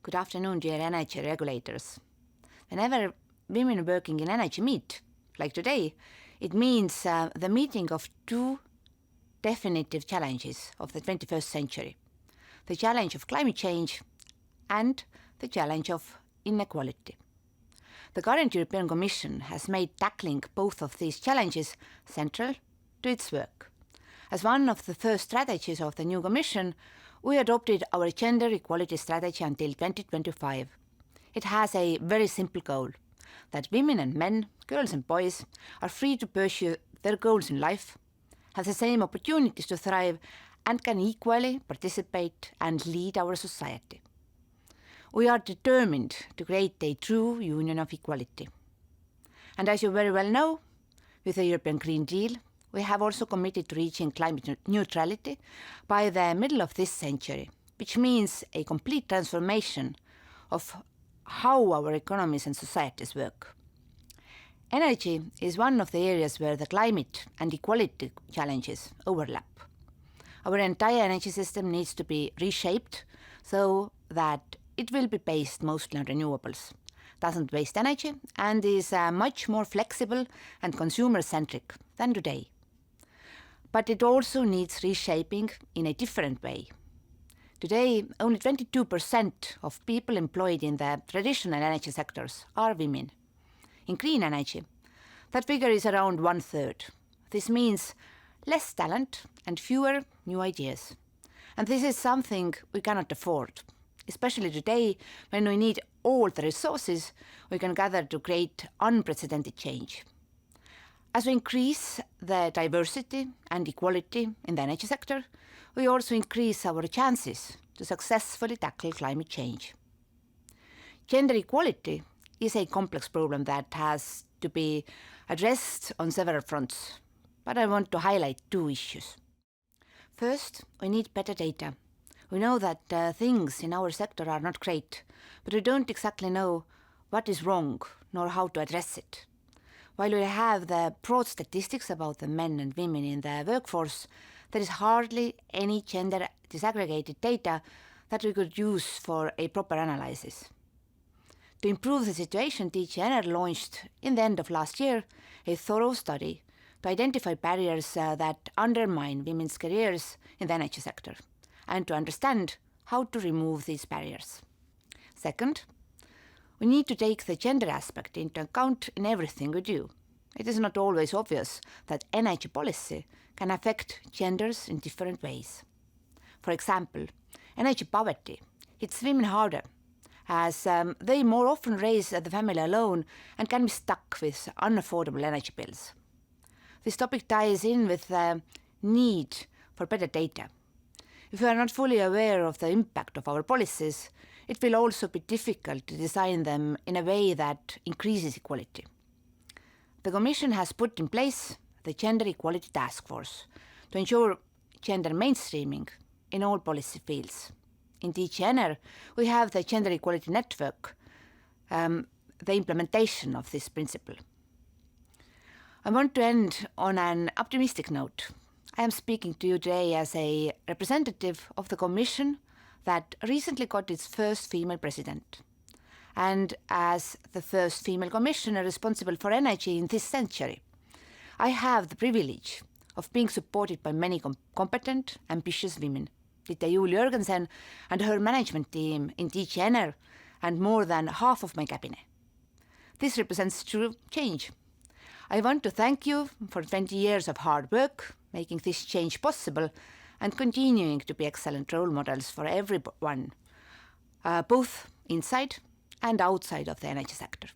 Good afternoon, dear energy regulators. Whenever women working in energy meet, like today, it means the meeting of two definitive challenges of the 21st century. The challenge of climate change and the challenge of inequality. The current European Commission has made tackling both of these challenges central to its work. As one of the first strategies of the new Commission, we adopted our gender equality strategy until 2025. It has a very simple goal, that women and men, girls and boys, are free to pursue their goals in life, have the same opportunities to thrive, and can equally participate and lead our society. We are determined to create a true union of equality. And as you very well know, with the European Green Deal, we have also committed to reaching climate neutrality by the middle of this century, which means a complete transformation of how our economies and societies work. Energy is one of the areas where the climate and equality challenges overlap. Our entire energy system needs to be reshaped so that it will be based mostly on renewables, doesn't waste energy, and is much more flexible and consumer-centric than today. But it also needs reshaping in a different way. Today, only 22% of people employed in the traditional energy sectors are women. In green energy, that figure is around 1/3. This means less talent and fewer new ideas. And this is something we cannot afford, especially today when we need all the resources we can gather to create unprecedented change. As we increase the diversity and equality in the energy sector, we also increase our chances to successfully tackle climate change. Gender equality is a complex problem that has to be addressed on several fronts, but I want to highlight two issues. First, we need better data. We know that things in our sector are not great, but we don't exactly know what is wrong nor how to address it. While we have the broad statistics about the men and women in the workforce, there is hardly any gender disaggregated data that we could use for a proper analysis. To improve the situation, DG Energy launched in the end of last year a thorough study to identify barriers that undermine women's careers in the energy sector and to understand how to remove these barriers. Second, we need to take the gender aspect into account in everything we do. It is not always obvious that energy policy can affect genders in different ways. For example, energy poverty hits women harder, as they more often raise the family alone and can be stuck with unaffordable energy bills. This topic ties in with the need for better data. If we are not fully aware of the impact of our policies, it will also be difficult to design them in a way that increases equality. The Commission has put in place the Gender Equality Task Force to ensure gender mainstreaming in all policy fields. In DG Energy, we have the Gender Equality Network, the implementation of this principle. I want to end on an optimistic note. I am speaking to you today as a representative of the Commission that recently got its first female president, and as the first female commissioner responsible for energy in this century. I have the privilege of being supported by many competent, ambitious women, Dita Juul Jørgensen and her management team in DG Energy, and more than half of my cabinet. This represents true change. I want to thank you for 20 years of hard work, making this change possible, and continuing to be excellent role models for everyone, both inside and outside of the energy sector.